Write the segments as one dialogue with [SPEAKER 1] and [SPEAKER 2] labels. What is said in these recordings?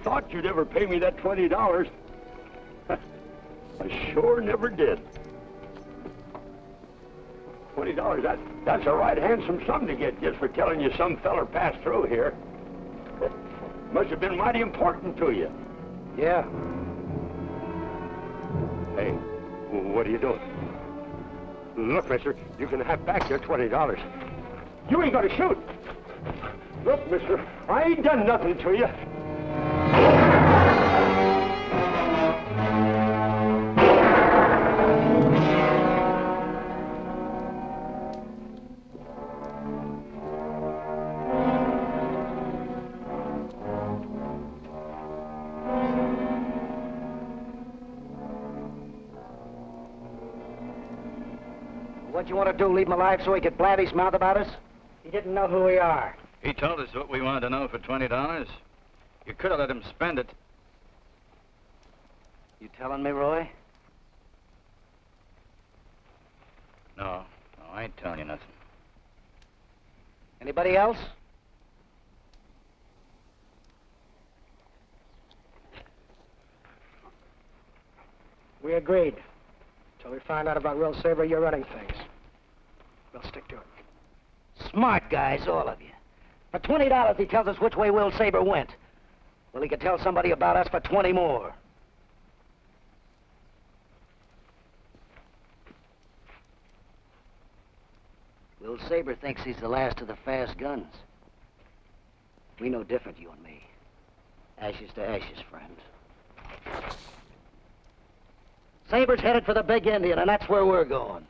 [SPEAKER 1] thought you'd ever pay me that $20. I sure never did. $20, that's a right handsome sum to get just for telling you some feller passed through here. Must have been mighty important to you.
[SPEAKER 2] Yeah.
[SPEAKER 1] Hey, what are you doing? Look, mister, you can have back your $20. You ain't gonna shoot. Look, mister, I ain't done nothing to you.
[SPEAKER 2] What you want to do, leave him alive so he could blab his mouth about us? He didn't know who we are.
[SPEAKER 3] He told us what we wanted to know for $20. You could have let him spend it.
[SPEAKER 2] You telling me, Roy?
[SPEAKER 3] No, I ain't telling you nothing.
[SPEAKER 2] Anybody else? We agreed. Till we find out about Will Sabre, you're running things. We'll stick to it. Smart guys, all of you. For $20, he tells us which way Will Sabre went. Well, he could tell somebody about us for 20 more. Will Sabre thinks he's the last of the fast guns. We know different, you and me. Ashes to ashes, friends. Sabre's headed for the Big Indian, and that's where we're going.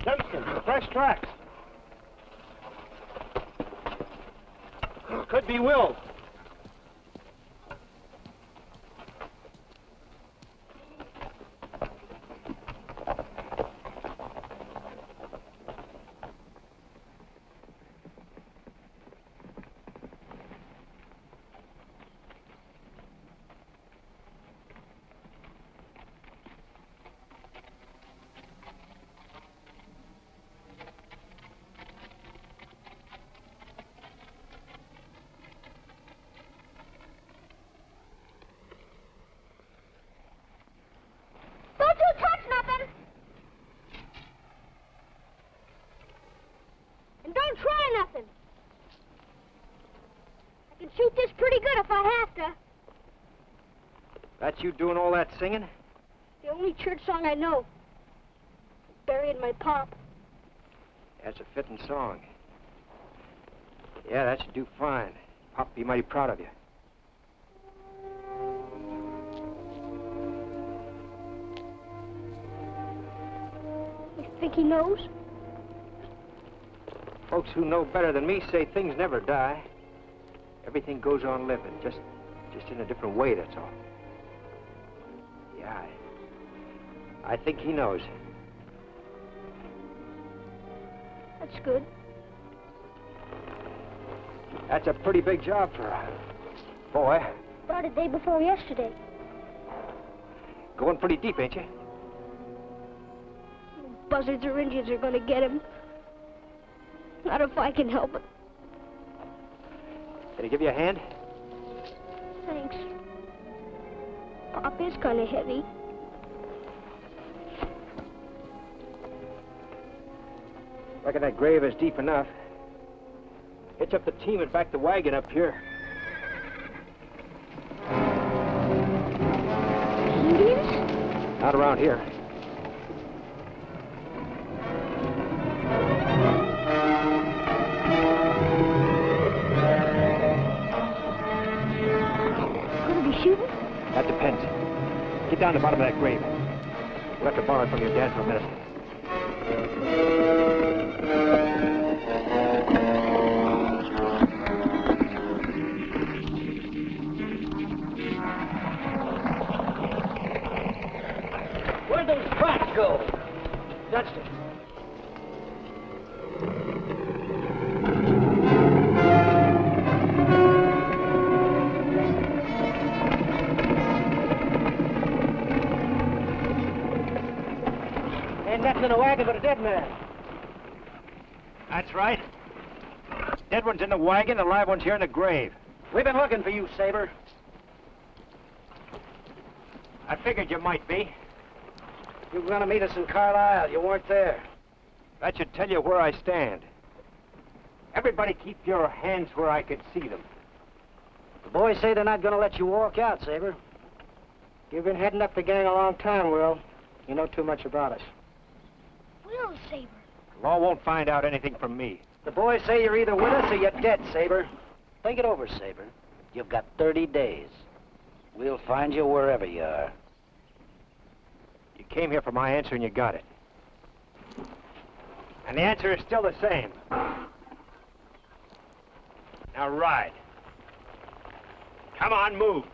[SPEAKER 1] Dunsten, fresh tracks. Could be Will.
[SPEAKER 2] That's you doing all that singing?
[SPEAKER 4] The only church song I know. Buried my pop.
[SPEAKER 2] That's a fitting song. Yeah, that should do fine. Pop be mighty proud of you.
[SPEAKER 4] You think he knows?
[SPEAKER 2] Folks who know better than me say things never die. Everything goes on living, just in a different way, that's all. Yeah, I think he knows.
[SPEAKER 4] That's good.
[SPEAKER 2] That's a pretty big job for a boy.
[SPEAKER 4] About a day before yesterday.
[SPEAKER 2] Going pretty deep, ain't you?
[SPEAKER 4] buzzards or Indians are going to get him. Not if I can help it.
[SPEAKER 1] Can he give you a hand?
[SPEAKER 4] Thanks. Pop is kind of heavy.
[SPEAKER 1] Reckon that grave is deep enough. Hitch up the team and back the wagon up here.
[SPEAKER 4] Indians?
[SPEAKER 1] Not around here.
[SPEAKER 4] Gonna be shooting?
[SPEAKER 1] That depends. Get down the bottom of that grave. We'll have to borrow it from your dad for a minute.
[SPEAKER 2] Where'd those tracks go? Dunsten. Ain't nothing in the wagon but a dead man.
[SPEAKER 1] That's right. Dead one's in the wagon, the live one's here in the grave.
[SPEAKER 2] We've been looking for you, Sabre.
[SPEAKER 1] I figured you might be.
[SPEAKER 2] You were gonna meet us in Carlisle. You weren't there.
[SPEAKER 1] That should tell you where I stand. Everybody keep your hands where I could see them.
[SPEAKER 2] The boys say they're not gonna let you walk out, Sabre. You've been heading up the gang a long time, Will. You know too much about us.
[SPEAKER 4] Will Sabre.
[SPEAKER 1] The law won't find out anything from me.
[SPEAKER 2] The boys say you're either with us or you're dead, Sabre. Think it over, Sabre. You've got 30 days. We'll find you wherever you are.
[SPEAKER 1] You came here for my answer and you got it. And the answer is still the same. Now ride. Come on, move.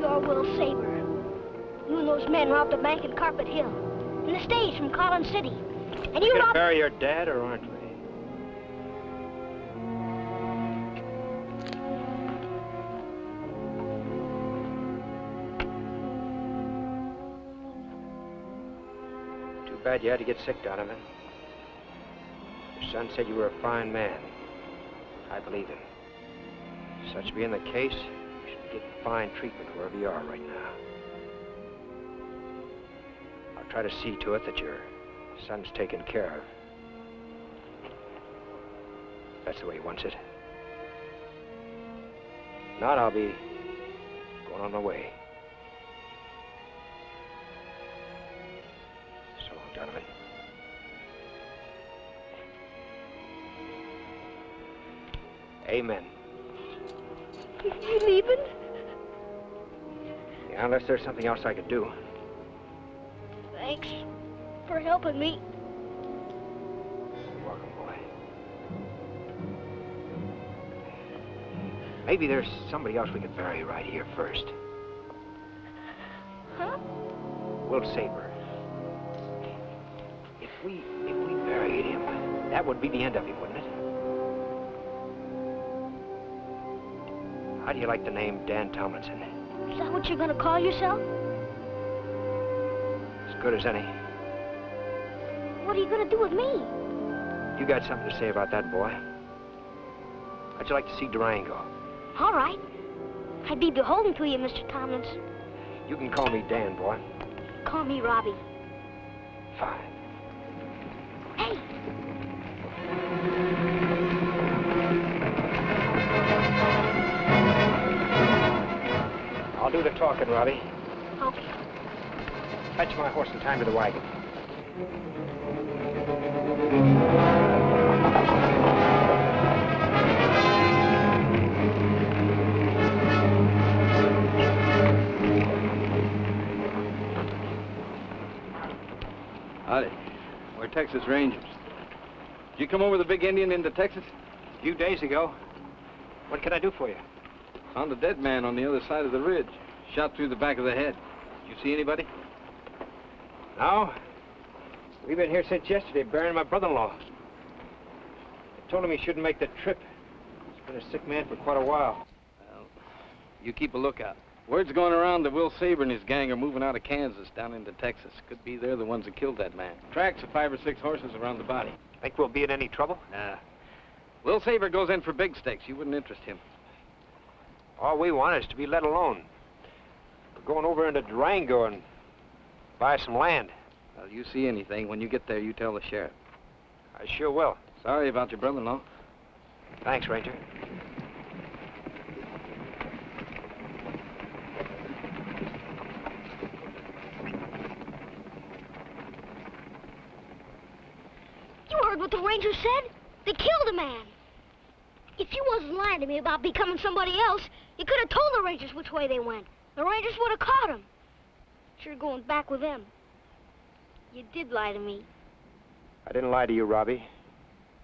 [SPEAKER 4] You're Will Sabre. You and those men robbed a bank in Carpet Hill. And the stage from Collins City. And you
[SPEAKER 1] gonna
[SPEAKER 4] robbed...
[SPEAKER 1] bury your dad, or aren't we? Too bad you had to get sick, Donovan. Your son said you were a fine man. I believe him. Such being the case, you should be getting fine treatment wherever you are right now. I'll try to see to it that your son's taken care of. That's the way he wants it. Not, I'll be going on my way. So long, Donovan. Amen.
[SPEAKER 4] You leaving?
[SPEAKER 1] Yeah, unless there's something else I could do.
[SPEAKER 4] Thanks for helping me.
[SPEAKER 1] You're welcome, boy. Maybe there's somebody else we could bury right here first.
[SPEAKER 4] Huh?
[SPEAKER 1] Will Sabre. If we buried him, that would be the end of him, wouldn't it? How do you like the name Dan Tomlinson?
[SPEAKER 4] Is that what you're gonna call yourself?
[SPEAKER 1] As good as any.
[SPEAKER 4] What are you gonna do with me?
[SPEAKER 1] You got something to say about that, boy? How'd you like to see Durango?
[SPEAKER 4] All right. I'd be beholden to you, Mr. Tomlinson.
[SPEAKER 1] You can call me Dan, boy.
[SPEAKER 4] Call me Robbie.
[SPEAKER 1] Fine.
[SPEAKER 4] Hey!
[SPEAKER 1] I'll do the talking, Robbie.
[SPEAKER 4] Okay.
[SPEAKER 1] Fetch my horse in time to the wagon.
[SPEAKER 3] Howdy. We're Texas Rangers. Did you come over the big Indian into Texas?
[SPEAKER 1] A few days ago. What can I do for you?
[SPEAKER 3] Found a dead man on the other side of the ridge. Shot through the back of the head. Did you see anybody?
[SPEAKER 1] No. We've been here since yesterday, burying my brother-in-law. I told him he shouldn't make the trip. Been a sick man for quite a while.
[SPEAKER 3] Well, you keep a lookout. Word's going around that Will Sabre and his gang are moving out of Kansas down into Texas. Could be they're the ones that killed that man. Tracks of 5 or 6 horses around the body.
[SPEAKER 1] Think we'll be in any trouble?
[SPEAKER 3] Nah. Will Sabre goes in for big stakes. You wouldn't interest him.
[SPEAKER 1] All we want is to be let alone. We're going over into Durango and buy some land.
[SPEAKER 3] Well, you see anything, when you get there, you tell the sheriff.
[SPEAKER 1] I sure will.
[SPEAKER 3] Sorry about your brother-in-law.
[SPEAKER 1] Thanks, Ranger.
[SPEAKER 4] You heard what the ranger said? They killed a man. If you wasn't lying to me about becoming somebody else, you could have told the rangers which way they went. The rangers would have caught him. Sure going back with them. You did lie to me.
[SPEAKER 1] I didn't lie to you, Robbie.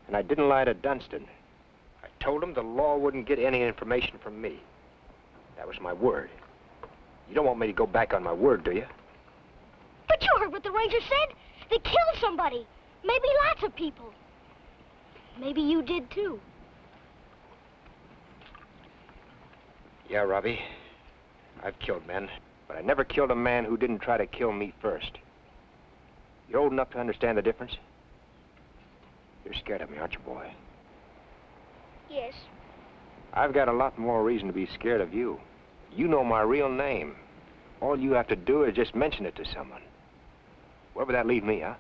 [SPEAKER 1] And I didn't lie to Dunsten. I told him the law wouldn't get any information from me. That was my word. You don't want me to go back on my word, do you?
[SPEAKER 4] But you heard what the ranger said. They killed somebody. Maybe lots of people. Maybe you did, too.
[SPEAKER 1] Yeah, Robbie. I've killed men, but I never killed a man who didn't try to kill me first. You're old enough to understand the difference? You're scared of me, aren't you, boy?
[SPEAKER 4] Yes.
[SPEAKER 1] I've got a lot more reason to be scared of you. You know my real name. All you have to do is just mention it to someone. Where would that leave me, huh?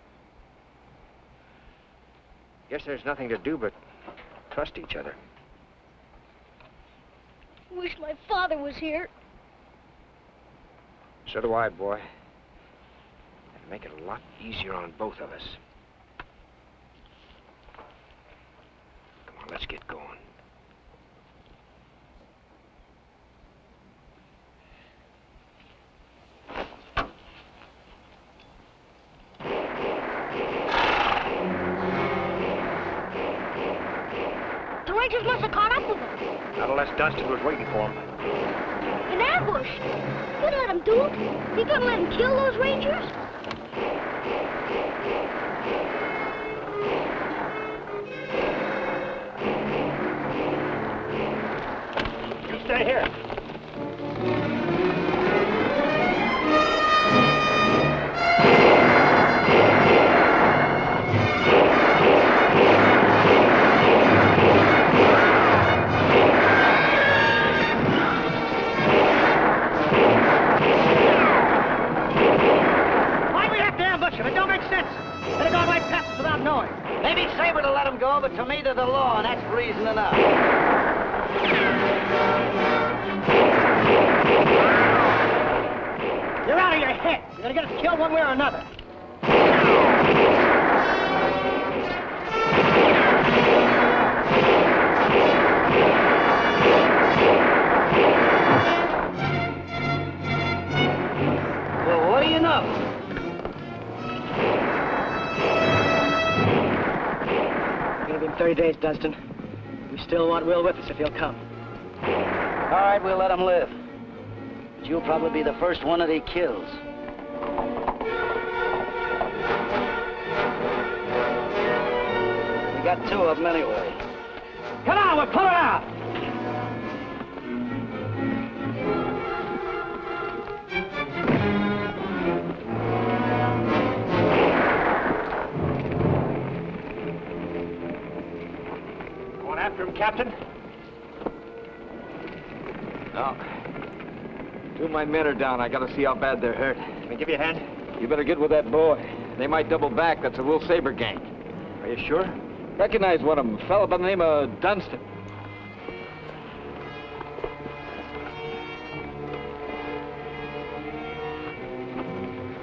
[SPEAKER 1] Guess there's nothing to do but trust each other.
[SPEAKER 4] Wish my father was here.
[SPEAKER 1] So do I, boy. It'd make it a lot easier on both of us. Come on, let's get going.
[SPEAKER 4] The rangers must have caught up with him.
[SPEAKER 1] Not unless Dunsten was waiting for him.
[SPEAKER 4] An ambush. You couldn't let him do it. You couldn't let him kill those rangers.
[SPEAKER 1] You stay here.
[SPEAKER 2] Maybe Sabre to let him go, but to me they're the law, and that's reason enough. You're out of your head. You're gonna get us killed one way or another. Well, what do you know? Give him 30 days, Dunsten. We still want Will with us if he'll come. All right, we'll let him live. But you'll probably be the first one that he kills. We got 2 of them anyway. Come on, we'll pull it out!
[SPEAKER 1] After him, Captain?
[SPEAKER 3] No. 2 of my men are down. I gotta see how bad they're hurt.
[SPEAKER 1] Can I give you a hand?
[SPEAKER 3] You better get with that boy. They might double back. That's a Will Sabre gang.
[SPEAKER 1] Are you sure?
[SPEAKER 3] Recognize one of them. A fellow by the name of Dunsten.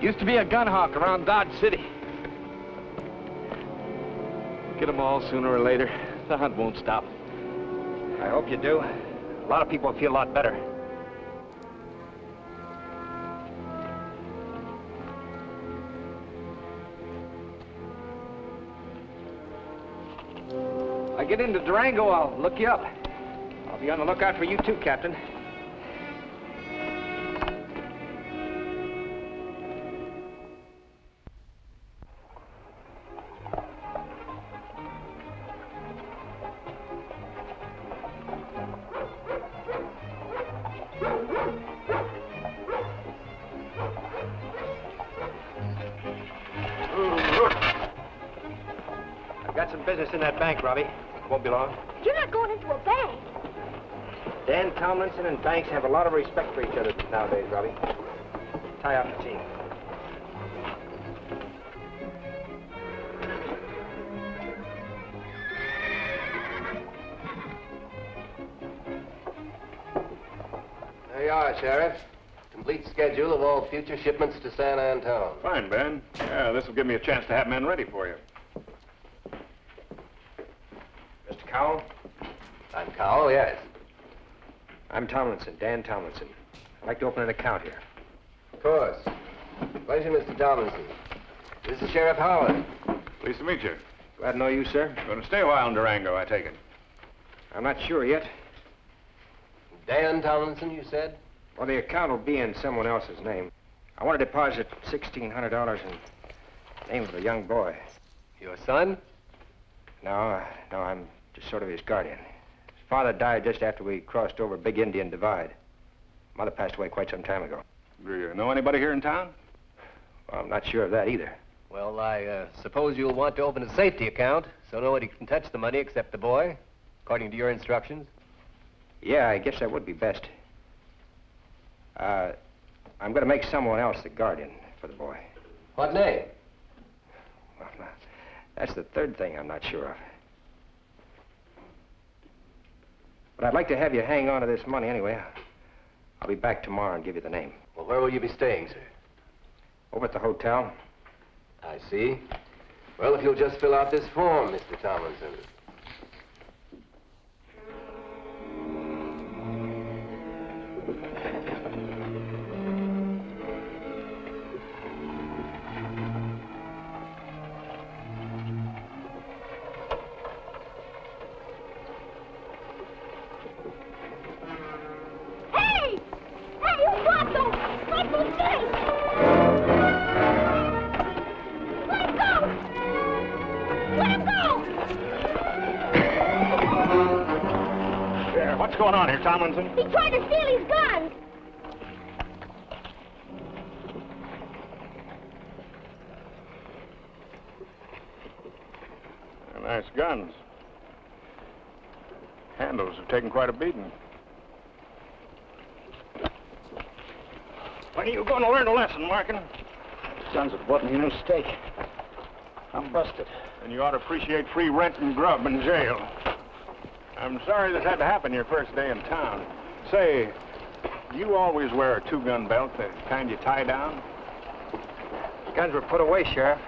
[SPEAKER 3] Used to be a gun hawk around Dodge City. Get them all sooner or later. The hunt won't stop.
[SPEAKER 1] I hope you do. A lot of people feel a lot better.
[SPEAKER 3] I get into Durango, I'll look you up.
[SPEAKER 1] I'll be on the lookout for you too, Captain. some business in that bank, Robbie. Won't be long.
[SPEAKER 4] You're not going into a bank.
[SPEAKER 1] Dan Tomlinson and banks have a lot of respect for each other nowadays, Robbie. Tie out the team.
[SPEAKER 5] There you are, Sheriff. Complete schedule of all future shipments to San Antone.
[SPEAKER 6] Fine, Ben. Yeah, this will give me a chance to have men ready for you.
[SPEAKER 1] Mr. Cowell?
[SPEAKER 5] I'm Cowell, yes.
[SPEAKER 1] I'm Tomlinson, Dan Tomlinson. I'd like to open an account here.
[SPEAKER 5] Of course. Pleasure, Mr. Tomlinson. This is Sheriff Howard.
[SPEAKER 6] Pleased to meet you.
[SPEAKER 1] Glad to know you, sir.
[SPEAKER 6] Going to stay a while in Durango, I take it.
[SPEAKER 1] I'm not sure yet.
[SPEAKER 5] Dan Tomlinson, you said?
[SPEAKER 1] Well, the account will be in someone else's name. I want to deposit $1,600 in the name of a young boy.
[SPEAKER 5] Your son?
[SPEAKER 1] No, I'm just sort of his guardian. His father died just after we crossed over Big Indian Divide. Mother passed away quite some time ago.
[SPEAKER 6] Do you know anybody here in town?
[SPEAKER 1] Well, I'm not sure of that either.
[SPEAKER 5] Well, I suppose you'll want to open a safety account so nobody can touch the money except the boy, according to your instructions.
[SPEAKER 1] Yeah, I guess that would be best. I'm going to make someone else the guardian for the boy.
[SPEAKER 5] What name?
[SPEAKER 1] Well, that's the third thing I'm not sure of. But I'd like to have you hang on to this money anyway. I'll be back tomorrow and give you the name.
[SPEAKER 5] Well, where will you be staying, sir?
[SPEAKER 1] Over at the hotel.
[SPEAKER 5] I see. Well, if you'll just fill out this form, Mr. Tomlinson.
[SPEAKER 6] What's going on here, Tomlinson?
[SPEAKER 4] He tried to steal his guns.
[SPEAKER 6] Nice guns. Handles have taken quite a beating. When are you going to learn a lesson, Markin?
[SPEAKER 2] Sons of what, new steak. I'm busted.
[SPEAKER 6] And you ought to appreciate free rent and grub in jail. I'm sorry this had to happen your first day in town. Say, you always wear a two-gun belt, the kind you tie down?
[SPEAKER 1] The guns were put away, Sheriff.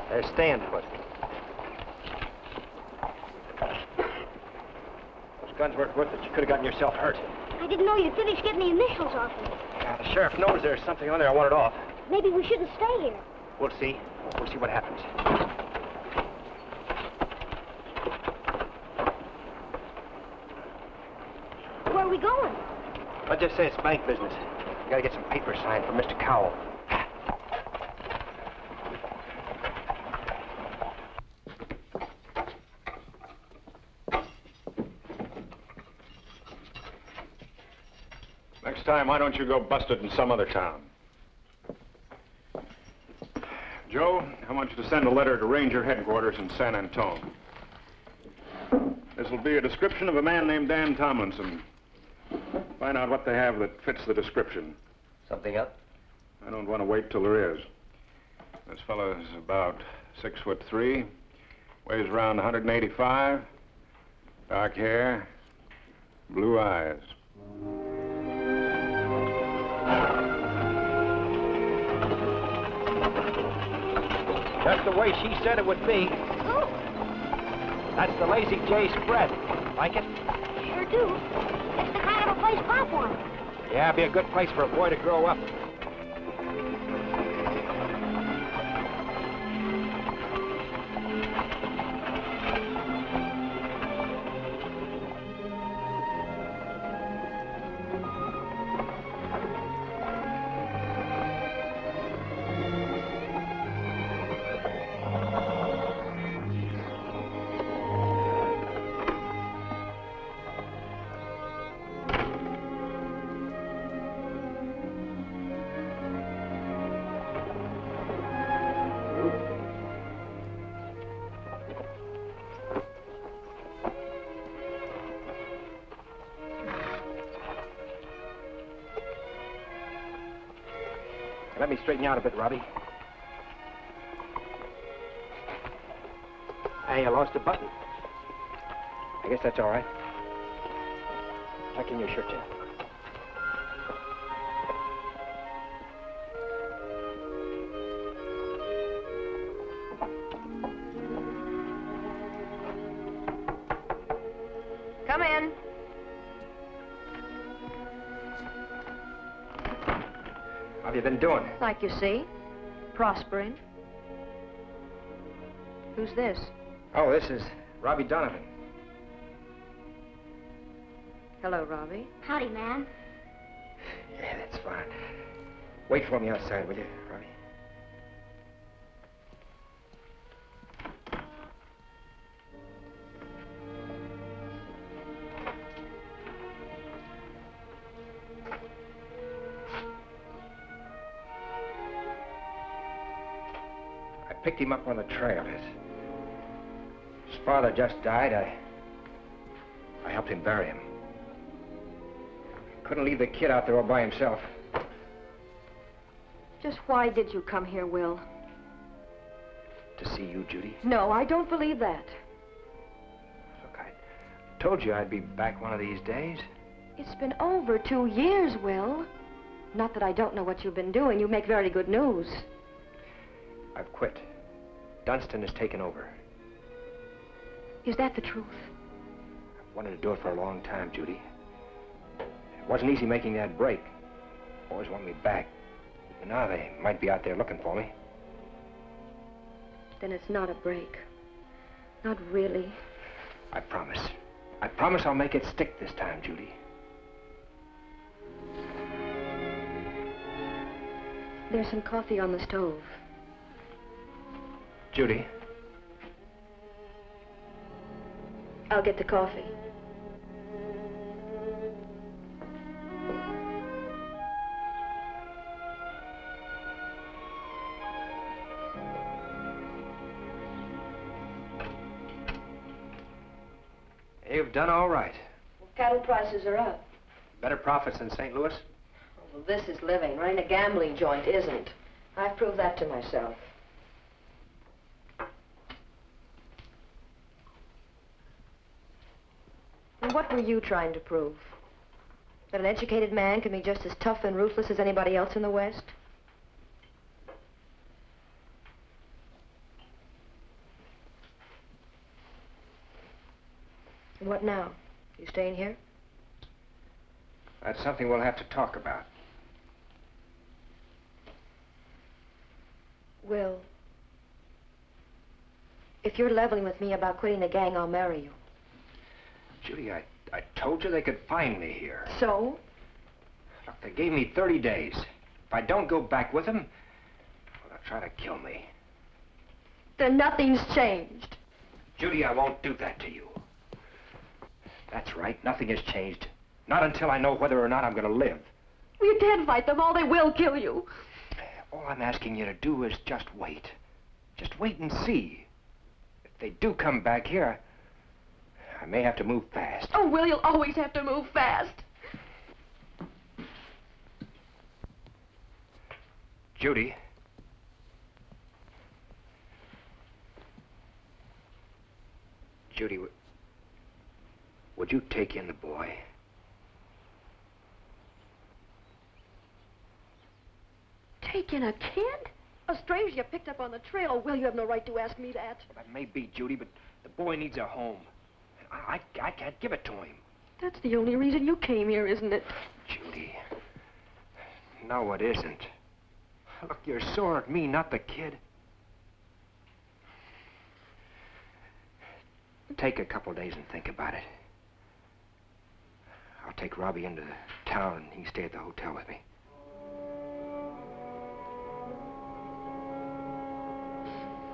[SPEAKER 1] They're staying put. Those guns weren't worth it. You could have gotten yourself hurt.
[SPEAKER 4] I didn't know you'd finished getting the initials off him.
[SPEAKER 1] Yeah, the sheriff knows there's something on there. I want it off.
[SPEAKER 4] Maybe we shouldn't stay here.
[SPEAKER 1] We'll see. We'll see what happens.
[SPEAKER 4] Where are we going?
[SPEAKER 1] I'll just say it's bank business. We gotta get some papers signed for Mr. Cowell.
[SPEAKER 6] Next time, why don't you go busted in some other town? Joe, I want you to send a letter to Ranger headquarters in San Antone. This will be a description of a man named Dan Tomlinson. Find out what they have that fits the description.
[SPEAKER 5] Something up?
[SPEAKER 6] I don't want to wait till there is. This fellow's about 6'3", weighs around 185, dark hair, blue eyes.
[SPEAKER 1] Just the way she said it would be.
[SPEAKER 4] Oh,
[SPEAKER 1] That's the Lazy J spread. Like it?
[SPEAKER 4] sure do. That's the kind of a place Pop wants.
[SPEAKER 1] Yeah, it'd be a good place for a boy to grow up. Let me straighten you out a bit, Robbie. Hey, I lost a button. I guess that's all right. Tuck in your shirt, Jeff.
[SPEAKER 7] Come in.
[SPEAKER 1] How have you been doing?
[SPEAKER 7] Like you see, prospering. Who's this?
[SPEAKER 1] Oh, this is Robbie Donovan.
[SPEAKER 7] Hello, Robbie.
[SPEAKER 4] Howdy, man.
[SPEAKER 1] Yeah, that's fine. Wait for me outside, will you, Robbie? I picked him up on the trail. His father just died. I helped him bury him. Couldn't leave the kid out there all by himself.
[SPEAKER 7] Just why did you come here, Will?
[SPEAKER 1] To see you, Judy.
[SPEAKER 7] No, I don't believe that.
[SPEAKER 1] Look, I told you I'd be back one of these days.
[SPEAKER 7] It's been over 2 years, Will. Not that I don't know what you've been doing. You make very good news.
[SPEAKER 1] I've quit. Dunsten has taken over.
[SPEAKER 7] Is that the truth?
[SPEAKER 1] I've wanted to do it for a long time, Judy. It wasn't easy making that break. Boys want me back. And now they might be out there looking for me.
[SPEAKER 7] Then it's not a break. Not really.
[SPEAKER 1] I promise. I promise I'll make it stick this time, Judy.
[SPEAKER 7] There's some coffee on the stove.
[SPEAKER 1] Judy.
[SPEAKER 7] I'll get the coffee.
[SPEAKER 1] You've done all right.
[SPEAKER 7] Well, cattle prices are up.
[SPEAKER 1] Better profits than St. Louis?
[SPEAKER 7] Well, this is living. Running a gambling joint isn't. I've proved that to myself. And what were you trying to prove? That an educated man can be just as tough and ruthless as anybody else in the West? And what now? You staying here?
[SPEAKER 1] That's something we'll have to talk about.
[SPEAKER 7] Will, if you're leveling with me about quitting the gang, I'll marry you.
[SPEAKER 1] Judy, I told you they could find me here.
[SPEAKER 7] So?
[SPEAKER 1] Look, they gave me 30 days. If I don't go back with them, well, they'll try to kill me.
[SPEAKER 7] Then nothing's changed.
[SPEAKER 1] Judy, I won't do that to you. That's right, nothing has changed. Not until I know whether or not I'm going to live.
[SPEAKER 7] Well, you can't fight them all. They will kill you.
[SPEAKER 1] All I'm asking you to do is just wait. Just wait and see. If they do come back here, I may have to move fast.
[SPEAKER 7] Oh, Will, you'll always have to move fast.
[SPEAKER 1] Judy. Judy, would you take in the boy?
[SPEAKER 7] Take in a kid? A stranger you picked up on the trail. Oh, Will, you have no right to ask me that.
[SPEAKER 1] Well, that may be, Judy, but the boy needs a home. I can't give it to him.
[SPEAKER 7] That's the only reason you came here, isn't it?
[SPEAKER 1] Judy. No, it isn't. Look, you're sore at me, not the kid. Take a couple days and think about it. I'll take Robbie into town and he can stay at the hotel with me.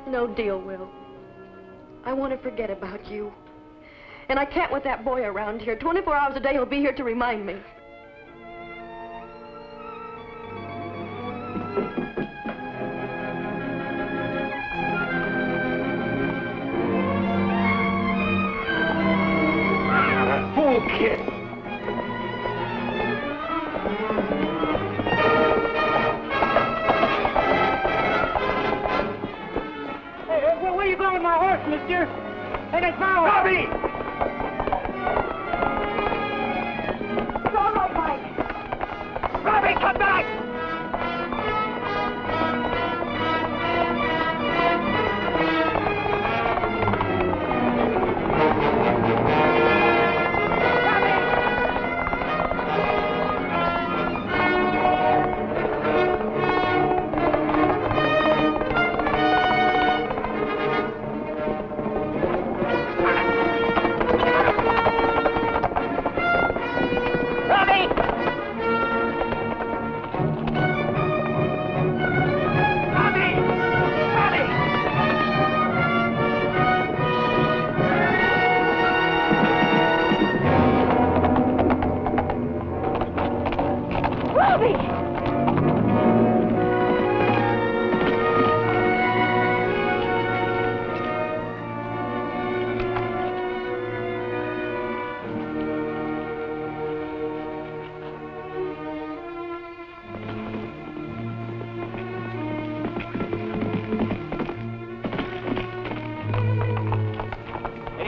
[SPEAKER 7] No deal, Will. I want to forget about you. And I can't with that boy around here. 24 hours a day he'll be here to remind me.
[SPEAKER 1] That fool kid!
[SPEAKER 2] mister. Take it forward.
[SPEAKER 1] Robbie!
[SPEAKER 4] It's all right, Mike.
[SPEAKER 1] Robbie, come back!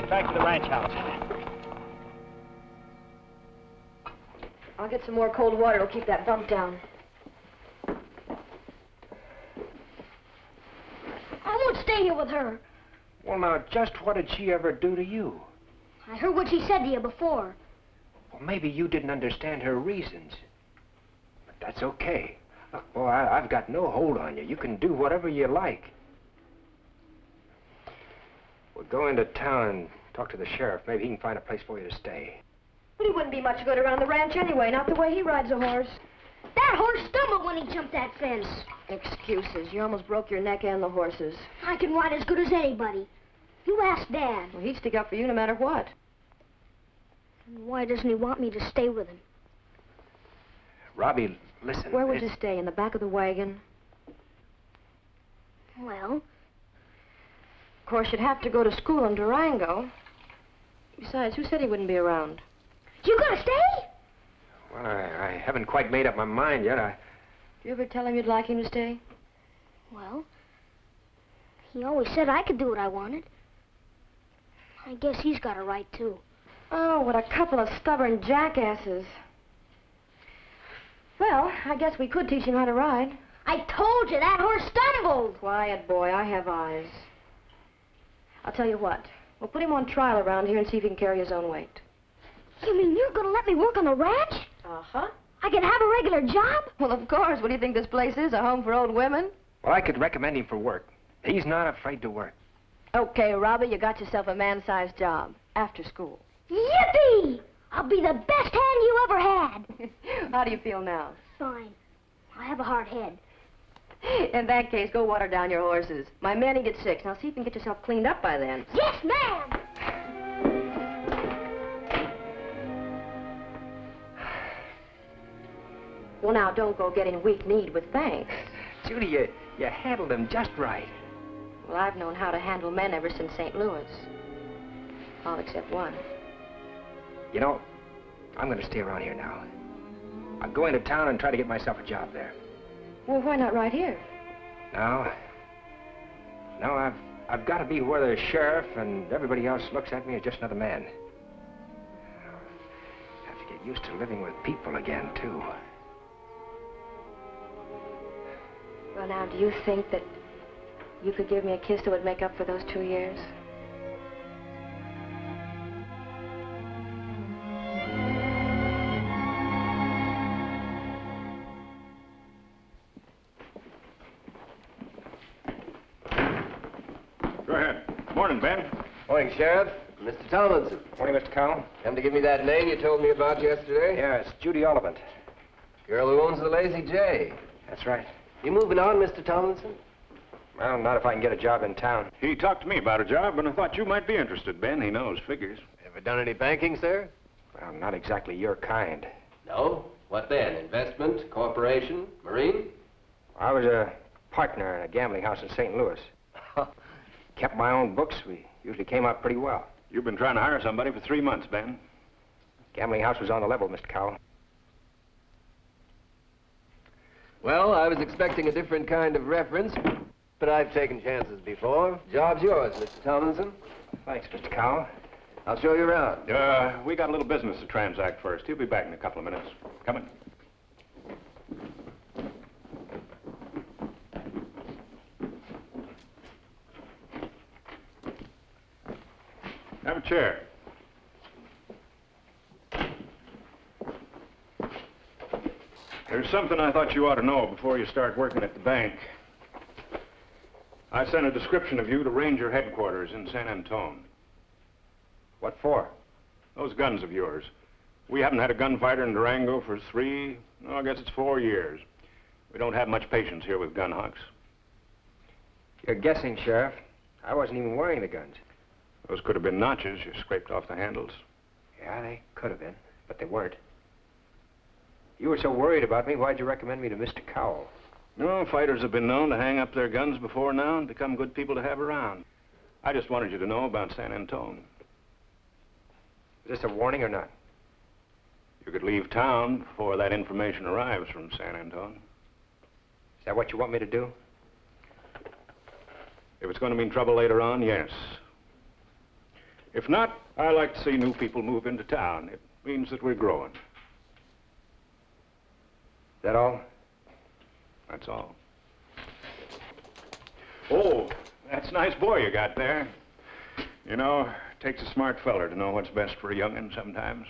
[SPEAKER 2] Back to the ranch house.
[SPEAKER 7] I'll get some more cold water. It'll keep that bump down.
[SPEAKER 4] I won't stay here with her.
[SPEAKER 1] Well, now, just what did she ever do to you?
[SPEAKER 4] I heard what she said to you before.
[SPEAKER 1] Well, maybe you didn't understand her reasons. But that's okay. Look, boy, I've got no hold on you. You can do whatever you like. We'll go into town and talk to the sheriff. Maybe he can find a place for you to stay.
[SPEAKER 7] But he wouldn't be much good around the ranch anyway, not the way he rides a horse.
[SPEAKER 4] That horse stumbled when he jumped that fence.
[SPEAKER 7] Excuses. You almost broke your neck and the horses.
[SPEAKER 4] I can ride as good as anybody. You ask Dad.
[SPEAKER 7] Well, he'd stick up for you no matter what.
[SPEAKER 4] Why doesn't he want me to stay with him?
[SPEAKER 1] Robbie, listen.
[SPEAKER 7] Where would you stay? In the back of the wagon?
[SPEAKER 4] Well,
[SPEAKER 7] Of course, you'd have to go to school in Durango. Besides, who said he wouldn't be around?
[SPEAKER 4] you gonna stay?
[SPEAKER 1] Well, I haven't quite made up my mind yet.
[SPEAKER 7] Did you ever tell him you'd like him to stay?
[SPEAKER 4] Well, he always said I could do what I wanted. I guess he's got a right, too.
[SPEAKER 7] Oh, what a couple of stubborn jackasses. Well, I guess we could teach him how to ride.
[SPEAKER 4] I told you, that horse stumbled.
[SPEAKER 7] Quiet, boy. I have eyes. I'll tell you what. We'll put him on trial around here and see if he can carry his own weight.
[SPEAKER 4] You mean you're gonna let me work on the ranch?
[SPEAKER 7] Uh-huh.
[SPEAKER 4] I can have a regular job?
[SPEAKER 7] Well, of course. What do you think this place is? A home for old women?
[SPEAKER 1] Well, I could recommend him for work. He's not afraid to work.
[SPEAKER 7] Okay, Robbie, you got yourself a man-sized job. After school.
[SPEAKER 4] Yippee! I'll be the best hand you ever had.
[SPEAKER 7] How do you feel now?
[SPEAKER 4] Fine. I have a hard head.
[SPEAKER 7] In that case, go water down your horses. My men will get sick. Now see if you can get yourself cleaned up by then.
[SPEAKER 4] Yes, ma'am!
[SPEAKER 7] Well, now, don't go getting weak-kneed with thanks.
[SPEAKER 1] Judy, you handled him just right.
[SPEAKER 7] Well, I've known how to handle men ever since St. Louis. All except one.
[SPEAKER 1] You know, I'm going to stay around here now. I'll go into town and try to get myself a job there.
[SPEAKER 7] Well, why not right here?
[SPEAKER 1] No, I've got to be where the sheriff and everybody else looks at me as just another man. I have to get used to living with people again, too.
[SPEAKER 7] Well, now, do you think that you could give me a kiss that would make up for those 2 years?
[SPEAKER 6] Go ahead. Morning, Ben.
[SPEAKER 5] Morning, Sheriff. Mr. Tomlinson.
[SPEAKER 1] Morning, Mr. Cowell.
[SPEAKER 5] Come to give me that name you told me about yesterday?
[SPEAKER 1] Yeah, it's Judy Oliphant.
[SPEAKER 5] Girl who owns the Lazy J.
[SPEAKER 1] That's right.
[SPEAKER 5] You moving on, Mr. Tomlinson?
[SPEAKER 1] Well, not if I can get a job in town.
[SPEAKER 6] He talked to me about a job, and I thought you might be interested, Ben. He knows figures.
[SPEAKER 5] Ever done any banking, sir?
[SPEAKER 1] Well, not exactly your kind.
[SPEAKER 5] No? What then? Investment, corporation, marine?
[SPEAKER 1] I was a partner in a gambling house in St. Louis. Kept my own books. We usually came out pretty well.
[SPEAKER 6] You've been trying to hire somebody for 3 months, Ben.
[SPEAKER 1] Gambling house was on the level, Mr. Cowell.
[SPEAKER 5] Well, I was expecting a different kind of reference. But I've taken chances before. Job's yours, Mr. Tomlinson.
[SPEAKER 1] Thanks, Mr. Cowell.
[SPEAKER 5] I'll show you around.
[SPEAKER 6] We got a little business to transact first. He'll be back in a couple of minutes. Coming. Have a chair. There's something I thought you ought to know before you start working at the bank. I sent a description of you to Ranger headquarters in San Antone.
[SPEAKER 1] What for?
[SPEAKER 6] Those guns of yours. We haven't had a gunfighter in Durango for I guess it's 4 years. We don't have much patience here with gun hawks.
[SPEAKER 1] You're guessing, Sheriff. I wasn't even wearing the guns.
[SPEAKER 6] Those could have been notches you scraped off the handles.
[SPEAKER 1] Yeah, they could have been, but they weren't. You were so worried about me, why'd you recommend me to Mr. Cowell?
[SPEAKER 6] No, fighters have been known to hang up their guns before now and become good people to have around. I just wanted you to know about San Antone.
[SPEAKER 1] Is this a warning or not?
[SPEAKER 6] You could leave town before that information arrives from San Antone.
[SPEAKER 1] Is that what you want me to do?
[SPEAKER 6] If it's going to mean trouble later on, yes. If not, I like to see new people move into town. It means that we're growing.
[SPEAKER 1] Is that all?
[SPEAKER 6] That's all. Oh, that's a nice boy you got there. You know, it takes a smart feller to know what's best for a young'un sometimes.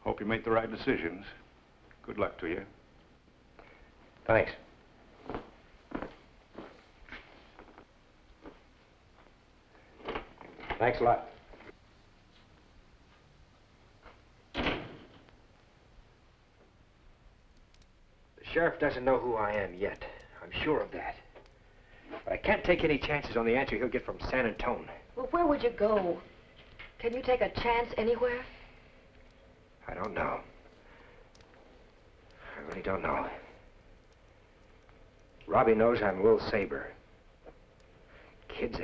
[SPEAKER 6] Hope you make the right decisions. Good luck to you.
[SPEAKER 1] Thanks. Thanks a lot. The sheriff doesn't know who I am yet. I'm sure of that. But I can't take any chances on the answer he'll get from San Antone.
[SPEAKER 7] Well, where would you go? Can you take a chance anywhere?
[SPEAKER 1] I don't know. I really don't know. Robbie knows I'm Will Sabre. Kids,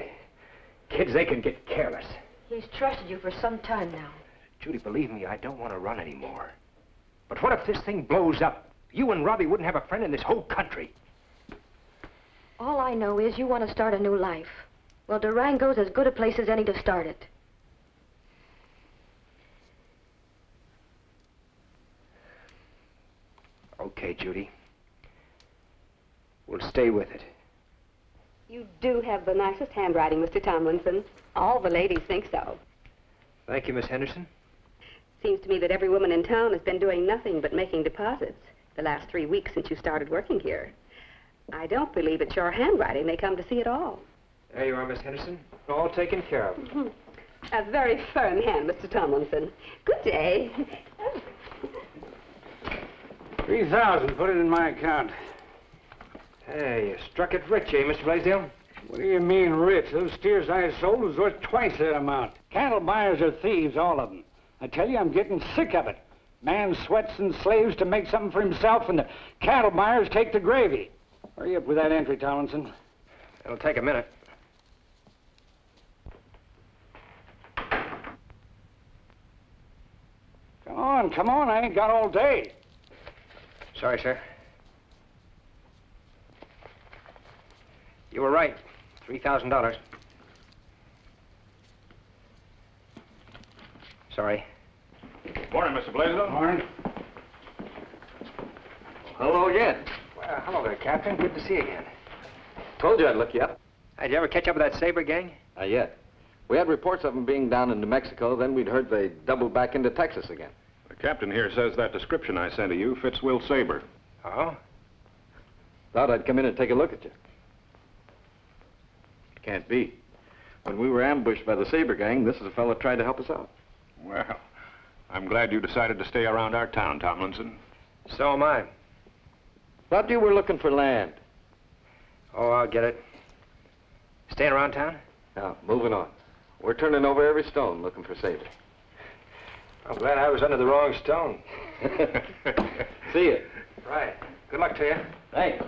[SPEAKER 1] they can get careless.
[SPEAKER 7] He's trusted you for some time now.
[SPEAKER 1] Judy, believe me, I don't want to run anymore. But what if this thing blows up? You and Robbie wouldn't have a friend in this whole country.
[SPEAKER 7] All I know is you want to start a new life. Well, Durango's as good a place as any to start it.
[SPEAKER 1] Okay, Judy. We'll stay with it.
[SPEAKER 8] You do have the nicest handwriting, Mr. Tomlinson. All the ladies think so.
[SPEAKER 1] Thank you, Miss Henderson.
[SPEAKER 8] Seems to me that every woman in town has been doing nothing but making deposits the last 3 weeks since you started working here. I don't believe it's your handwriting they come to see at all.
[SPEAKER 1] There you are, Miss Henderson. All taken care of.
[SPEAKER 8] A very firm hand, Mr. Tomlinson. Good day.
[SPEAKER 9] 3,000. Put it in my account.
[SPEAKER 1] Hey, you struck it rich, eh, Mr. Blaisdell?
[SPEAKER 9] What do you mean rich? Those steers I sold was worth twice that amount. Cattle buyers are thieves, all of them. I tell you, I'm getting sick of it. Man sweats and slaves to make something for himself, and the cattle buyers take the gravy. Hurry up with that entry, Tomlinson.
[SPEAKER 1] It'll take a minute.
[SPEAKER 9] Come on, I ain't got all day.
[SPEAKER 1] Sorry, sir. You were right. $3,000. Sorry.
[SPEAKER 6] Morning, Mr. Blaisdell.
[SPEAKER 9] Morning.
[SPEAKER 5] Hello again.
[SPEAKER 1] Well, hello there, Captain. Good to see you again.
[SPEAKER 3] Told you I'd look you up.
[SPEAKER 1] Hey, did you ever catch up with that Sabre gang?
[SPEAKER 3] Not yet. We had reports of them being down in New Mexico, then we'd heard they doubled back into Texas again.
[SPEAKER 6] The captain here says that description I sent to you fits Will Sabre.
[SPEAKER 1] Oh?
[SPEAKER 3] Thought I'd come in and take a look at you. Can't be. When we were ambushed by the Sabre gang, this is a fellow tried to help us out.
[SPEAKER 6] Well, I'm glad you decided to stay around our town, Tomlinson.
[SPEAKER 1] So am I.
[SPEAKER 3] Thought you were looking for land.
[SPEAKER 1] Oh, I'll get it. Staying around town?
[SPEAKER 3] Now, moving on. We're turning over every stone looking for Sabre.
[SPEAKER 1] I'm glad I was under the wrong stone.
[SPEAKER 3] See you.
[SPEAKER 1] Right. Good luck to you.
[SPEAKER 3] Thanks.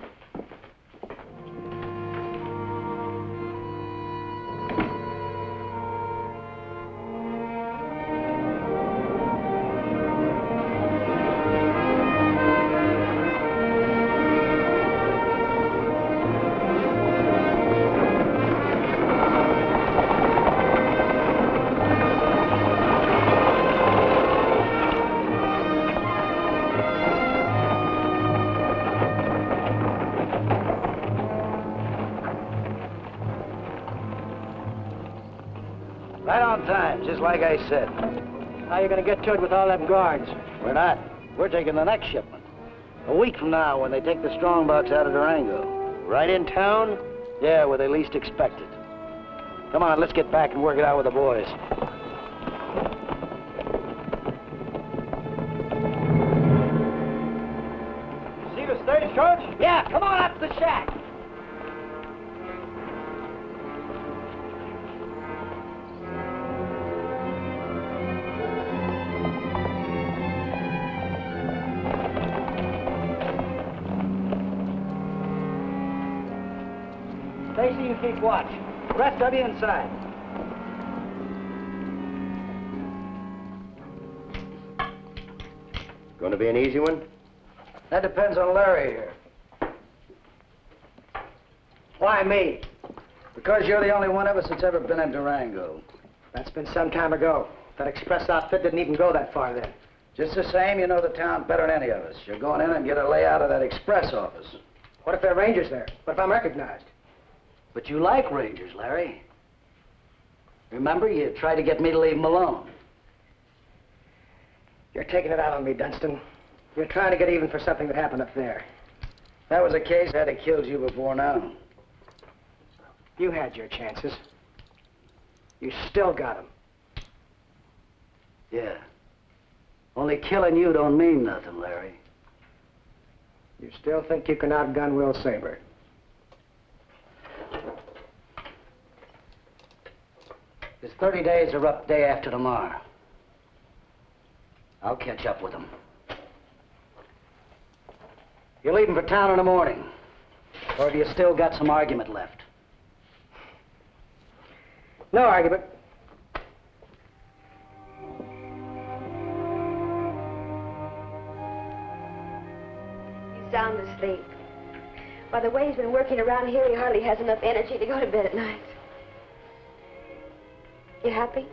[SPEAKER 2] Right on time, just like I said.
[SPEAKER 10] How you gonna get to it with all them guards?
[SPEAKER 2] We're not. We're taking the next shipment. A week from now, when they take the strongbox out of Durango.
[SPEAKER 10] Right in town?
[SPEAKER 2] Yeah, where they least expect it. Come on, let's get back and work it out with the boys.
[SPEAKER 10] See the stagecoach?
[SPEAKER 2] Yeah, come on up to the shack.
[SPEAKER 10] Stacy, you keep watch. The rest of you inside.
[SPEAKER 5] Going to be an easy one?
[SPEAKER 2] That depends on Larry here.
[SPEAKER 10] Why me?
[SPEAKER 2] Because you're the only one of us that's ever been in Durango.
[SPEAKER 10] That's been some time ago. That express outfit didn't even go that far then.
[SPEAKER 2] Just the same, you know the town better than any of us. You're going in and get a layout of that express office.
[SPEAKER 10] What if there are rangers there? What if I'm recognized?
[SPEAKER 2] But you like rangers, Larry. Remember, you tried to get me to leave them alone.
[SPEAKER 10] You're taking it out on me, Dunsten. You're trying to get even for something that happened up there.
[SPEAKER 2] If that was the case, I'd have killed you before now.
[SPEAKER 10] You had your chances. You still got them.
[SPEAKER 2] Yeah. Only killing you don't mean nothing, Larry.
[SPEAKER 10] You still think you can outgun Will Sabre?
[SPEAKER 2] His 30 days are up day after tomorrow. I'll catch up with him. You're leaving for town in the morning. Or have you still got some argument left?
[SPEAKER 10] No argument.
[SPEAKER 7] He's sound asleep. By the way he's been working around here, he hardly has enough energy to go to bed at night. You happy?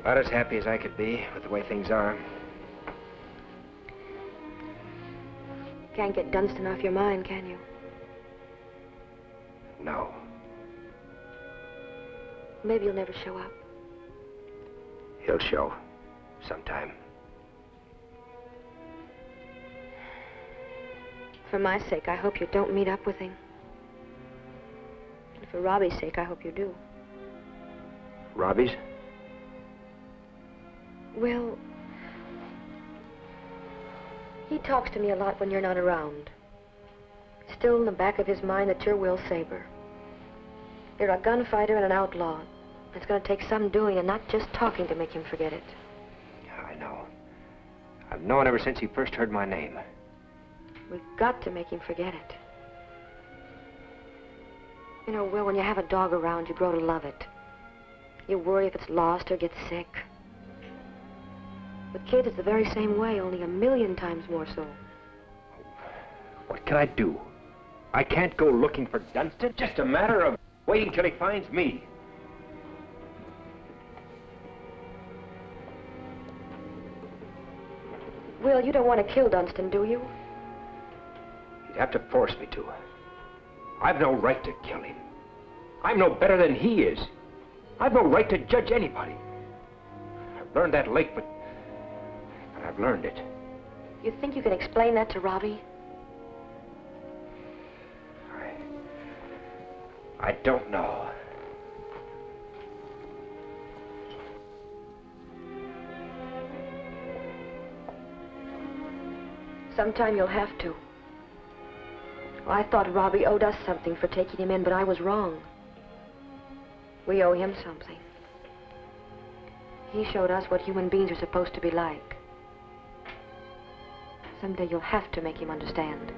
[SPEAKER 1] About as happy as I could be with the way things are.
[SPEAKER 7] Can't get Dunsten off your mind, can you?
[SPEAKER 1] No.
[SPEAKER 7] Maybe he'll never show up.
[SPEAKER 1] He'll show. Sometime.
[SPEAKER 7] For my sake, I hope you don't meet up with him. And for Robbie's sake, I hope you do.
[SPEAKER 1] Robbie's?
[SPEAKER 7] Will, he talks to me a lot when you're not around. Still in the back of his mind that you're Will Sabre. You're a gunfighter and an outlaw. It's going to take some doing and not just talking to make him forget it.
[SPEAKER 1] I know. I've known ever since he first heard my name.
[SPEAKER 7] We've got to make him forget it. You know, Will, when you have a dog around, you grow to love it. You worry if it's lost or gets sick. With kids, it's the very same way, only 1,000,000 times more so.
[SPEAKER 1] What can I do? I can't go looking for Dunsten. It's just a matter of waiting till he finds me.
[SPEAKER 7] Will, you don't want to kill Dunsten, do you?
[SPEAKER 1] He'd have to force me to. I've no right to kill him. I'm no better than he is. I've no right to judge anybody. I've learned that late, but I've learned it.
[SPEAKER 7] You think you can explain that to Robbie?
[SPEAKER 1] I don't know.
[SPEAKER 7] Sometime you'll have to. Well, I thought Robbie owed us something for taking him in, but I was wrong. We owe him something. He showed us what human beings are supposed to be like. Someday you'll have to make him understand.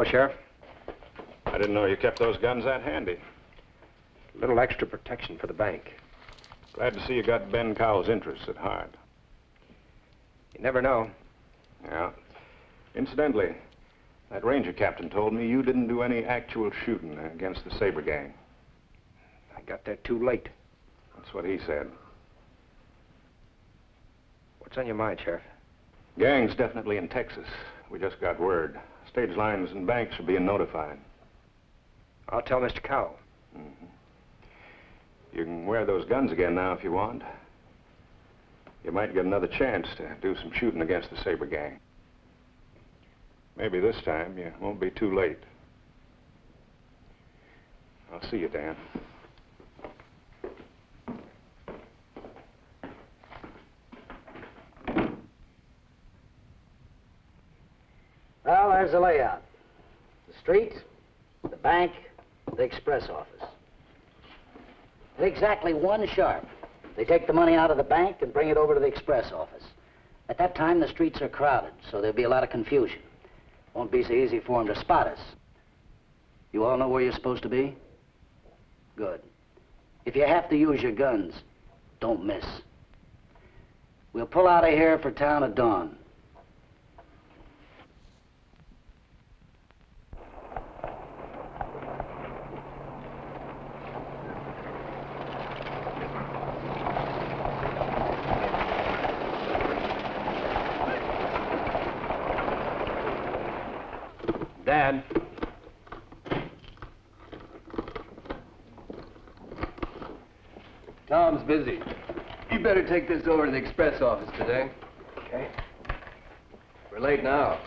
[SPEAKER 1] Sheriff.
[SPEAKER 6] I didn't know you kept those guns that handy.
[SPEAKER 1] A little extra protection for the bank.
[SPEAKER 6] Glad to see you got Ben Cowell's interests at heart.
[SPEAKER 1] You never know.
[SPEAKER 6] Yeah. Incidentally, that ranger captain told me you didn't do any actual shooting against the Sabre gang.
[SPEAKER 1] I got there too late.
[SPEAKER 6] That's what he said.
[SPEAKER 1] What's on your mind, Sheriff?
[SPEAKER 6] Gang's definitely in Texas. We just got word. Stage lines and banks are being notified.
[SPEAKER 1] I'll tell Mr. Cowell.
[SPEAKER 6] Mm-hmm. You can wear those guns again now if you want. You might get another chance to do some shooting against the Sabre gang. Maybe this time you won't be too late. I'll see you, Dan.
[SPEAKER 2] Well, there's the layout. The street, the bank, the express office. At exactly 1 sharp, they take the money out of the bank and bring it over to the express office. At that time, the streets are crowded, so there'll be a lot of confusion. Won't be so easy for them to spot us. You all know where you're supposed to be? Good. If you have to use your guns, don't miss. We'll pull out of here for town at dawn.
[SPEAKER 1] Dad.
[SPEAKER 5] Tom's busy. You better take this over to the express office today.
[SPEAKER 1] Okay.
[SPEAKER 5] We're late now.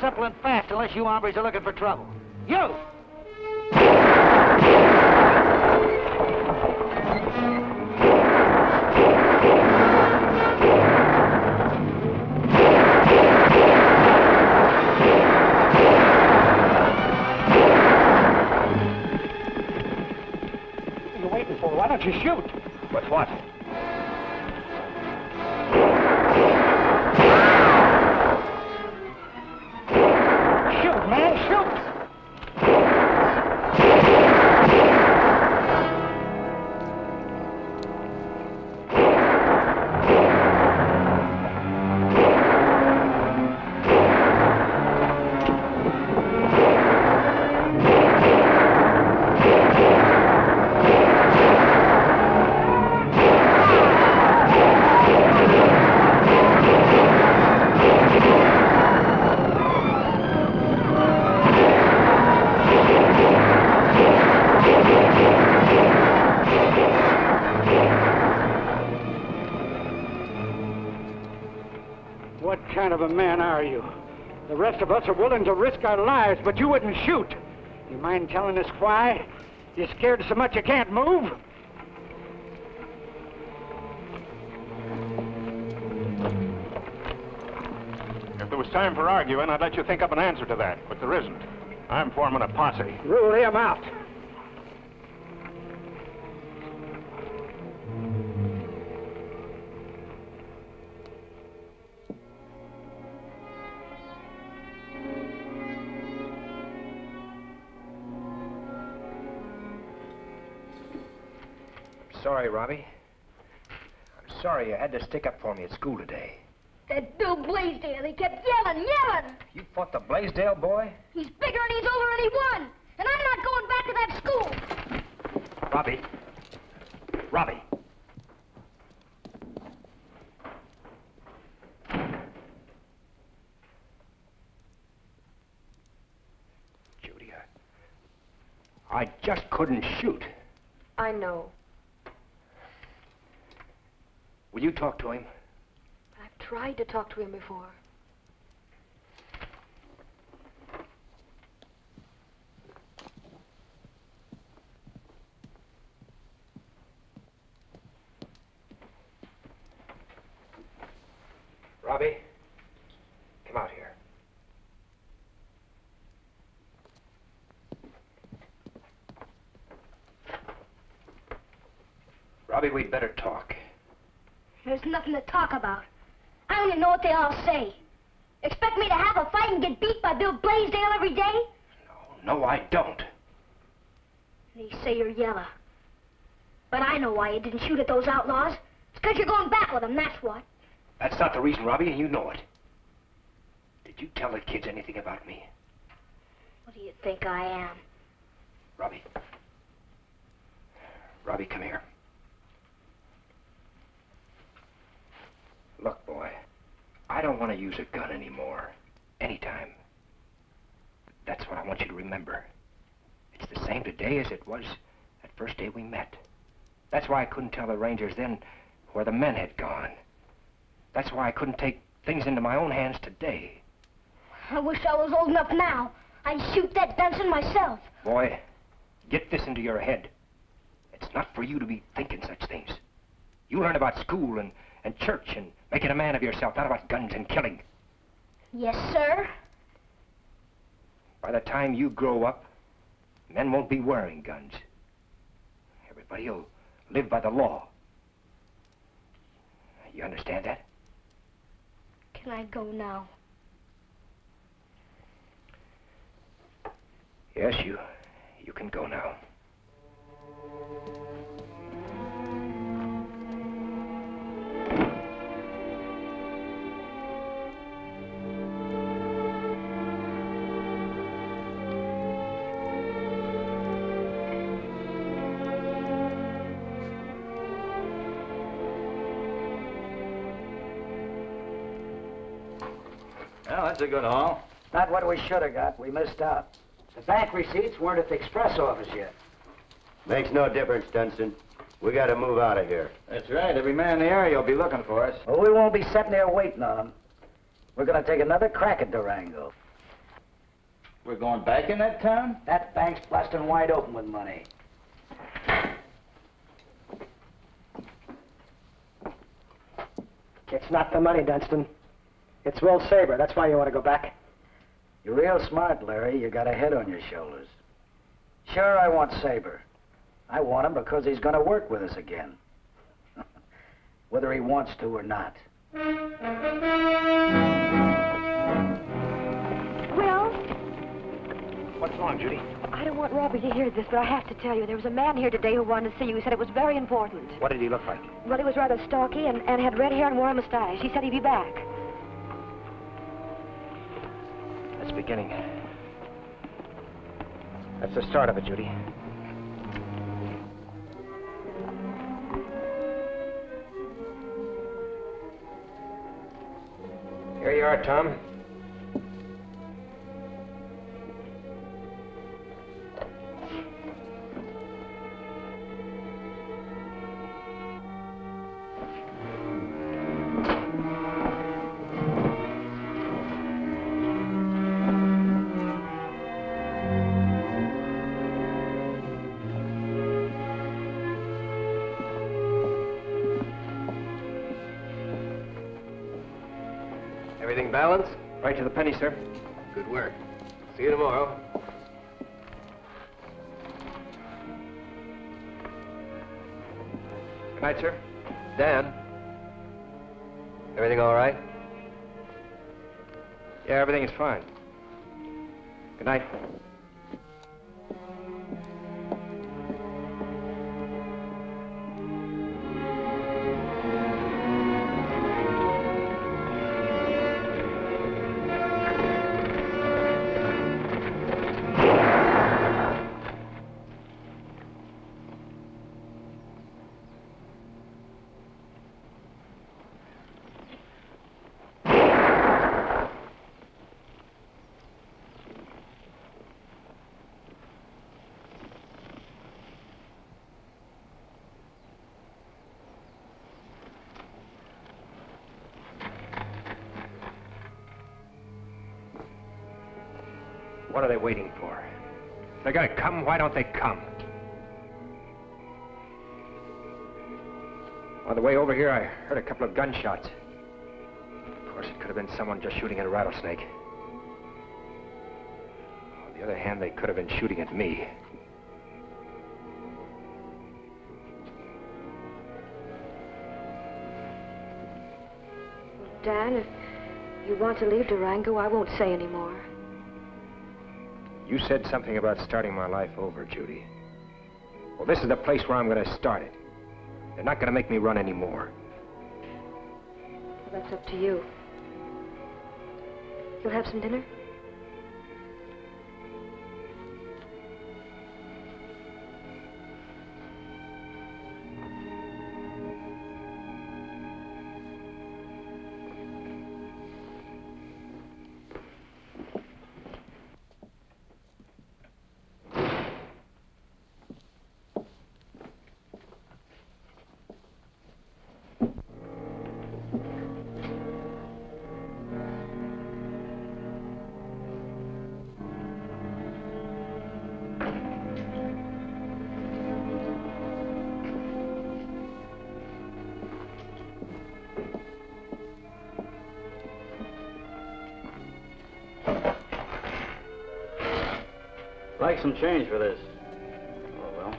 [SPEAKER 2] Simple and fast, unless you hombres are looking for trouble. You!
[SPEAKER 9] What are you waiting for? Why don't you shoot?
[SPEAKER 1] With what?
[SPEAKER 9] What kind of a man are you? The rest of us are willing to risk our lives, but you wouldn't shoot. You mind telling us why? You scared so much you can't move?
[SPEAKER 6] If there was time for arguing, I'd let you think up an answer to that, but there isn't. I'm forming a posse.
[SPEAKER 9] Rule him out.
[SPEAKER 1] Sorry, Robbie. I'm sorry you had to stick up for me at school today.
[SPEAKER 4] That Bill Blaisdell, he kept yelling.
[SPEAKER 1] You fought the Blaisdell boy?
[SPEAKER 4] He's bigger and he's older and he won. And I'm not going back to that school.
[SPEAKER 1] Robbie. Robbie. Judy, I just couldn't shoot.
[SPEAKER 7] I know.
[SPEAKER 2] Will you talk to him?
[SPEAKER 7] I've tried to talk to him before.
[SPEAKER 2] Robbie, come out here. Robbie, we'd better talk.
[SPEAKER 4] There's nothing to talk about. I only know what they all say. Expect me to have a fight and get beat by Bill Blaisdell every day?
[SPEAKER 2] No, I don't.
[SPEAKER 4] They say you're yellow. But I know why you didn't shoot at those outlaws. It's because you're going back with them, that's what.
[SPEAKER 2] That's not the reason, Robbie, and you know it. Did you tell the kids anything about me?
[SPEAKER 4] What do you think I am?
[SPEAKER 2] Robbie. Robbie, come here. Look, boy, I don't want to use a gun anymore. Anytime. That's what I want you to remember. It's the same today as it was that first day we met. That's why I couldn't tell the Rangers then where the men had gone. That's why I couldn't take things into my own hands today.
[SPEAKER 4] I wish I was old enough now. I'd shoot that Dunsten myself.
[SPEAKER 2] Boy, get this into your head. It's not for you to be thinking such things. You learn about school and church and making a man of yourself, not about guns and killing.
[SPEAKER 4] Yes, sir.
[SPEAKER 2] By the time you grow up, men won't be wearing guns. Everybody will live by the law. You understand that?
[SPEAKER 4] Can I go now?
[SPEAKER 2] Yes, you can go now.
[SPEAKER 9] Well, that's a good haul.
[SPEAKER 10] Not what we should have got. We missed out. The bank receipts weren't at the express office yet.
[SPEAKER 11] Makes no difference, Dunsten. We got to move out of here.
[SPEAKER 9] That's right. Every man in the area will be looking for us.
[SPEAKER 10] Well, we won't be sitting there waiting on them. We're going to take another crack at Durango.
[SPEAKER 9] We're going back in that town?
[SPEAKER 10] That bank's busting wide open with money. It's not the money, Dunsten. It's Will Sabre. That's why you want to go back. You're real smart, Larry. You got a head on your shoulders. Sure, I want Sabre. I want him because he's going to work with us again. Whether he wants to or not.
[SPEAKER 7] Will?
[SPEAKER 2] What's wrong, Judy?
[SPEAKER 7] I don't want Robbie to hear this, but I have to tell you. There was a man here today who wanted to see you. He said it was very important.
[SPEAKER 2] What did he look like?
[SPEAKER 7] Well, he was rather stocky and had red hair and wore a mustache. He said he'd be back.
[SPEAKER 2] That's beginning. That's the start of it, Judy. Here you are, Tom.
[SPEAKER 5] Everything balanced?
[SPEAKER 2] Right to the penny, sir.
[SPEAKER 5] Good work. See you tomorrow.
[SPEAKER 2] Good night, sir.
[SPEAKER 5] Dan? Everything all right?
[SPEAKER 2] Yeah, everything is fine. Good night.
[SPEAKER 1] What are they waiting for? If they're gonna come, why don't they come? On the way over here, I heard a couple of gunshots. Of course, it could have been someone just shooting at a rattlesnake. On the other hand, they could have been shooting at me.
[SPEAKER 7] Dan, if you want to leave Durango, I won't say any more.
[SPEAKER 1] You said something about starting my life over, Judy. Well, this is the place where I'm going to start it. They're not going to make me run anymore.
[SPEAKER 7] Well, that's up to you. You'll have some dinner?
[SPEAKER 10] Like some change for this. Oh, well.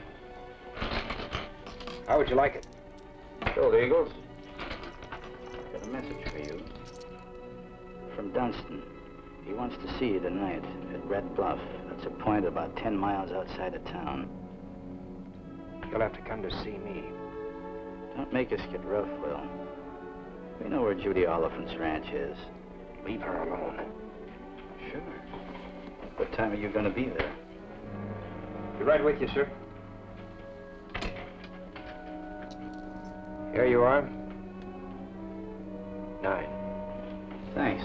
[SPEAKER 1] How would you like it?
[SPEAKER 10] Gold Eagles. Got a message for you. From Dunsten. He wants to see you tonight at Red Bluff. That's a point about 10 miles outside of town.
[SPEAKER 1] You'll have to come to see me.
[SPEAKER 10] Don't make us get rough, Will. We know where Judy Oliphant's ranch is.
[SPEAKER 1] Leave her alone.
[SPEAKER 10] Sure. What time are you going to be there?
[SPEAKER 1] Be right with you, sir. Here you are. 9.
[SPEAKER 10] Thanks.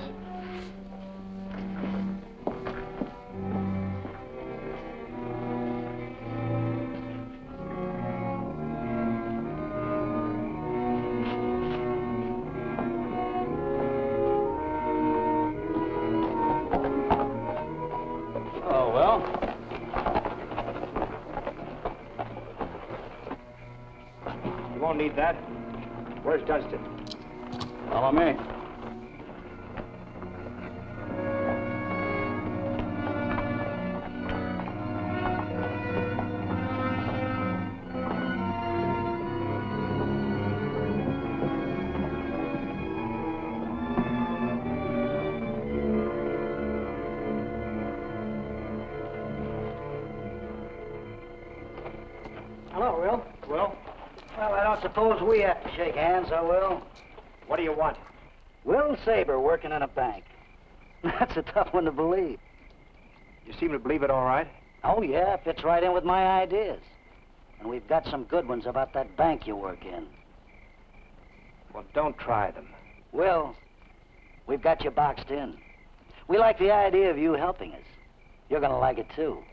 [SPEAKER 1] Need that. Where's Dunsten?
[SPEAKER 10] Follow me.
[SPEAKER 2] Hello, Will. Will? Well, I don't suppose we have to shake hands, I will.
[SPEAKER 1] What do you want?
[SPEAKER 2] Will Sabre working in a bank. That's a tough one to believe.
[SPEAKER 1] You seem to believe it all right?
[SPEAKER 2] Oh, yeah, fits right in with my ideas. And we've got some good ones about that bank you work in.
[SPEAKER 1] Well, don't try them.
[SPEAKER 2] Will, we've got you boxed in. We like the idea of you helping us. You're gonna like it, too.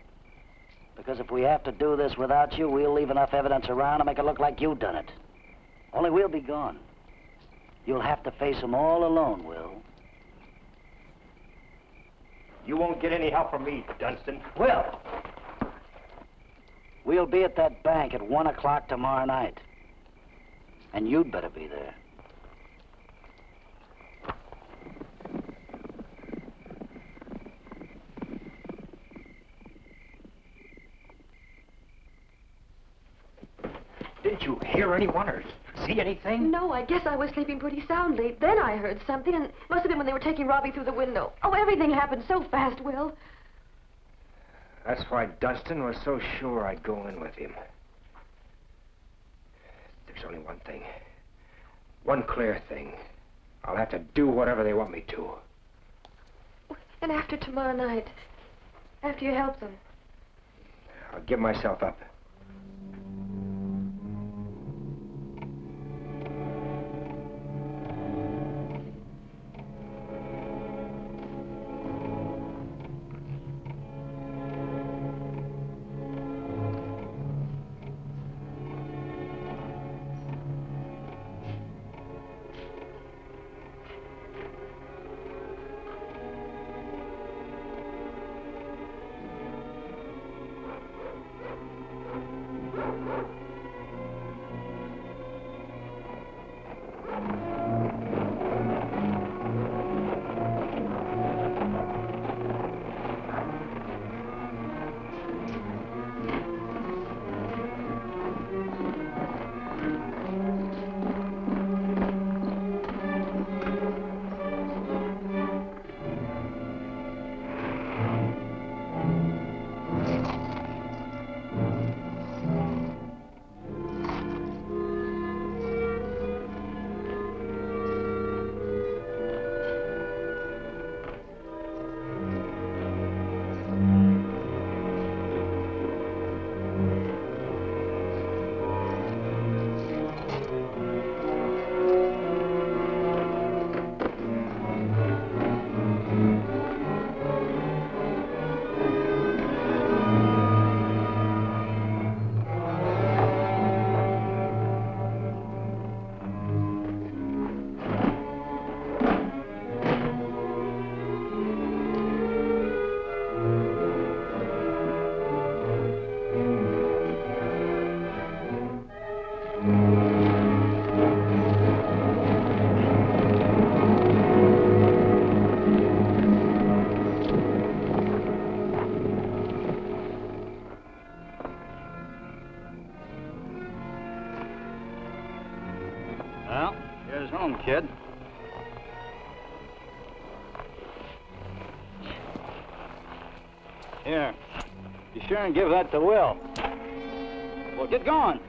[SPEAKER 2] Because if we have to do this without you, we'll leave enough evidence around to make it look like you done it. Only we'll be gone. You'll have to face them all alone, Will.
[SPEAKER 1] You won't get any help from me, Dunsten.
[SPEAKER 2] Will! We'll be at that bank at 1 o'clock tomorrow night. And you'd better be there.
[SPEAKER 1] Didn't you hear anyone or see anything?
[SPEAKER 12] No, I guess I was sleeping pretty soundly. Then I heard something, and it must have been when they were taking Robbie through the window. Oh, everything happened so fast, Will.
[SPEAKER 1] That's why Dunsten was so sure I'd go in with him. There's only one thing. One clear thing. I'll have to do whatever they want me to.
[SPEAKER 12] And after tomorrow night, after you help them.
[SPEAKER 1] I'll give myself up.
[SPEAKER 9] home, kid. Here. Be sure and give that to Will. Well, get going.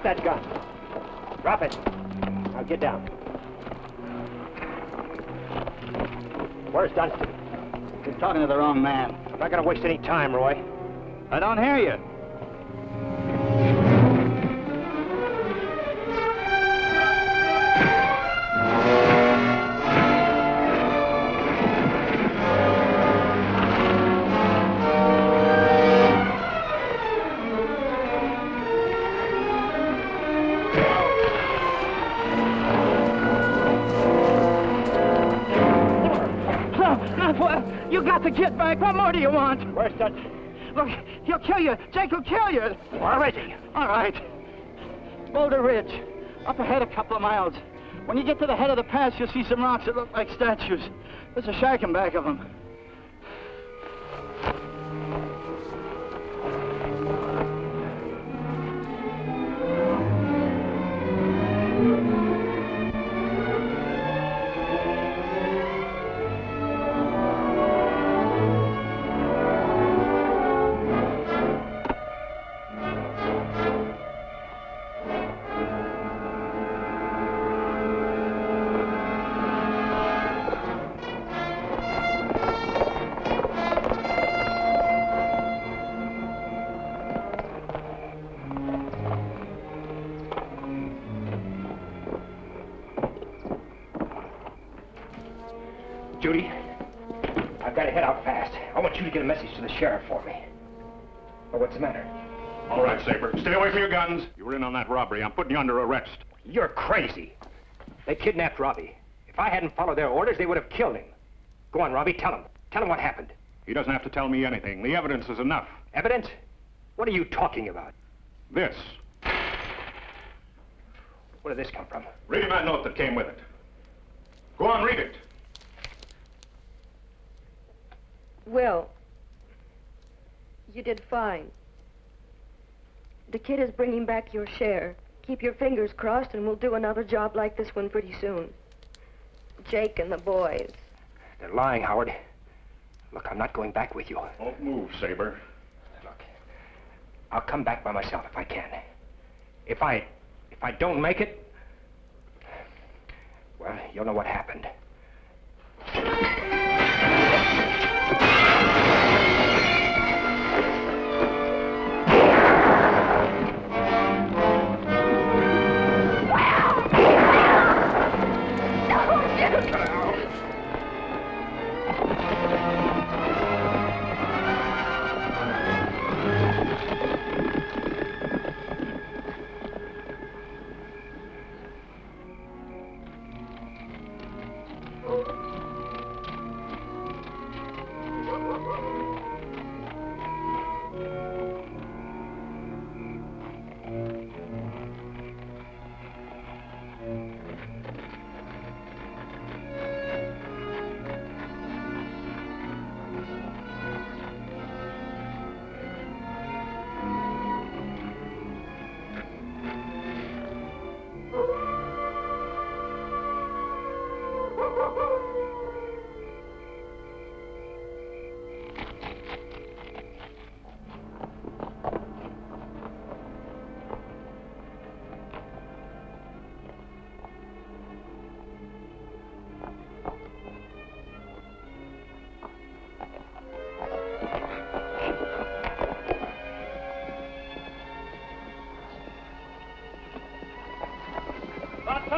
[SPEAKER 1] that gun. Drop it. Now get down. Where's Dunsten?
[SPEAKER 9] You're talking to the wrong man.
[SPEAKER 1] I'm not going to waste any time, Roy.
[SPEAKER 9] I don't hear you.
[SPEAKER 2] You got the kid back. What more do you want?
[SPEAKER 1] Where's Dunsten?
[SPEAKER 2] Look, he'll kill you. Jake will kill you.
[SPEAKER 1] Where is he?
[SPEAKER 2] All right. Boulder Ridge. Up ahead a couple of miles. When you get to the head of the pass, you'll see some rocks that look like statues. There's a shack in back of them.
[SPEAKER 1] Judy, I've got to head out fast. I want you to get a message to the sheriff for me. Well, what's the matter?
[SPEAKER 6] All right, Sabre. Stay away from your guns. You were in on that robbery. I'm putting you under arrest.
[SPEAKER 1] You're crazy. They kidnapped Robbie. If I hadn't followed their orders, they would have killed him. Go on, Robbie, tell him. Tell him what happened.
[SPEAKER 6] He doesn't have to tell me anything. The evidence is enough.
[SPEAKER 1] Evidence? What are you talking about?
[SPEAKER 6] This.
[SPEAKER 1] Where did this come from?
[SPEAKER 6] Read him that note that came with it. Go on, read it.
[SPEAKER 12] Will, you did fine. The kid is bringing back your share. Keep your fingers crossed and we'll do another job like this one pretty soon. Jake and the boys.
[SPEAKER 1] They're lying, Howard. Look, I'm not going back with you.
[SPEAKER 6] Don't move, Sabre.
[SPEAKER 1] Look, I'll come back by myself if I can. If I don't make it, well, you'll know what happened.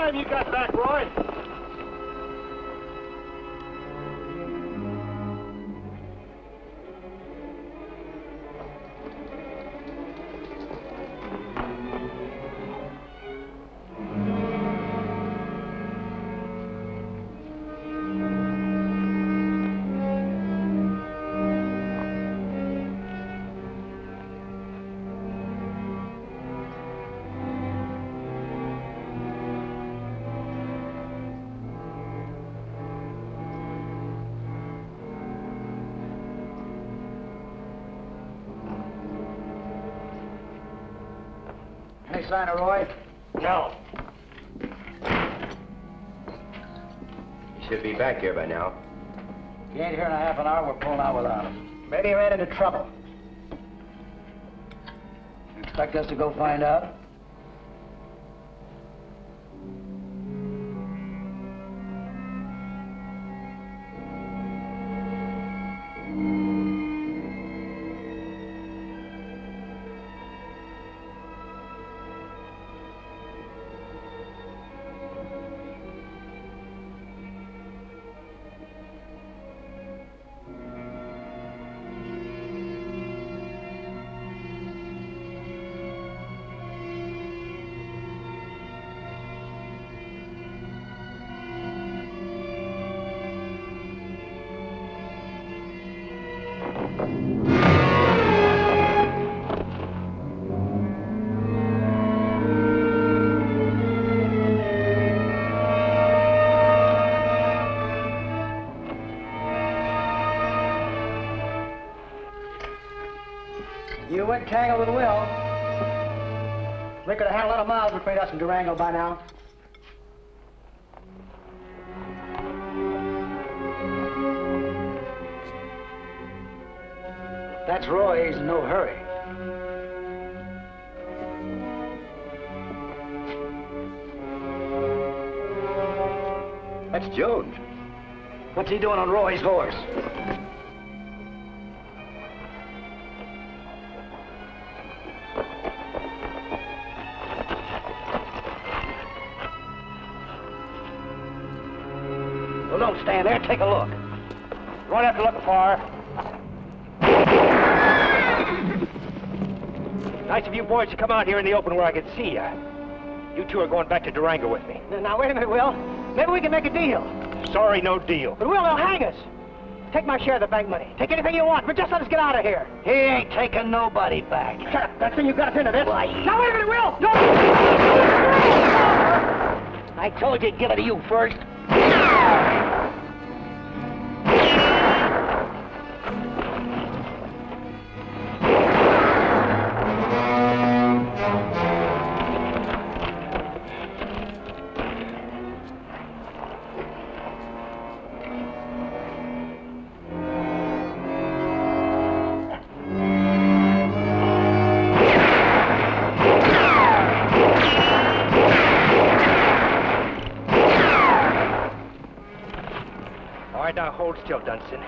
[SPEAKER 13] time you got back, Roy?
[SPEAKER 10] Any sign of Roy?
[SPEAKER 13] No.
[SPEAKER 11] He should be back here by now.
[SPEAKER 10] If he ain't here in a half an hour, we're pulling out without him. Maybe he ran into trouble. You expect us to go find out? You went tangled with Will. We could have had a lot of miles between us and Durango by now. If that's Roy, he's in no hurry.
[SPEAKER 11] That's Jones.
[SPEAKER 10] What's he doing on Roy's horse? Well, don't stand there. Take a look. You won't have to look far.
[SPEAKER 1] Nice of you boys to come out here in the open where I can see you. You two are going back to Durango with me.
[SPEAKER 2] Now, wait a minute, Will. Maybe we can make a deal.
[SPEAKER 1] Sorry, no deal.
[SPEAKER 2] But, Will, they'll hang us. Take my share of the bank money. Take anything you want, but just let us get out of here.
[SPEAKER 10] He ain't taking nobody back.
[SPEAKER 2] Shut up. That's when you got us into this.
[SPEAKER 10] Why?
[SPEAKER 2] Now, wait a minute, Will. No!
[SPEAKER 10] I told you to give it to you first.
[SPEAKER 1] Now hold still, Dunsten.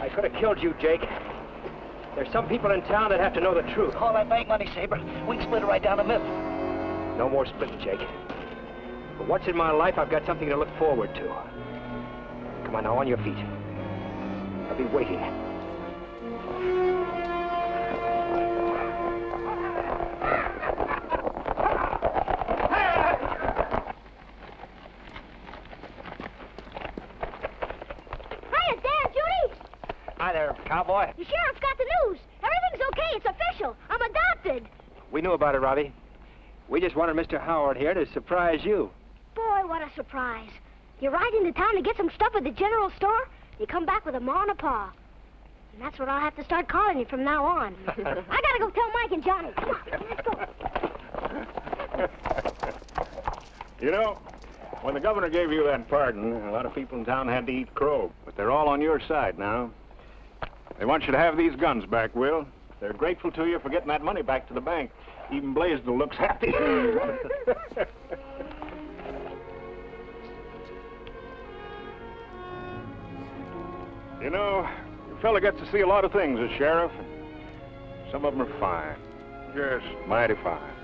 [SPEAKER 1] I could have killed you, Jake. There's some people in town that have to know the truth.
[SPEAKER 10] All that bank money, Sabre. We can split it right down the middle.
[SPEAKER 1] No more splitting, Jake. But once in my life, I've got something to look forward to. Come on now, on your feet. I'll be waiting. Hi there, Cowboy.
[SPEAKER 4] The sheriff's got the news. Everything's okay. It's official. I'm adopted.
[SPEAKER 1] We knew about it, Robbie. We just wanted Mr. Howard here to surprise you.
[SPEAKER 4] Boy, what a surprise. You ride into town to get some stuff at the general store, you come back with a ma and a pa. And that's what I'll have to start calling you from now on. I gotta go tell Mike and Johnny. Come on, let's go.
[SPEAKER 6] You know, when the governor gave you that pardon, a lot of people in town had to eat crow. But they're all on your side now. They want you to have these guns back, Will. They're grateful to you for getting that money back to the bank. Even Blaisdell looks happy. You know, your fella gets to see a lot of things as sheriff, and some of them are fine. Just mighty fine.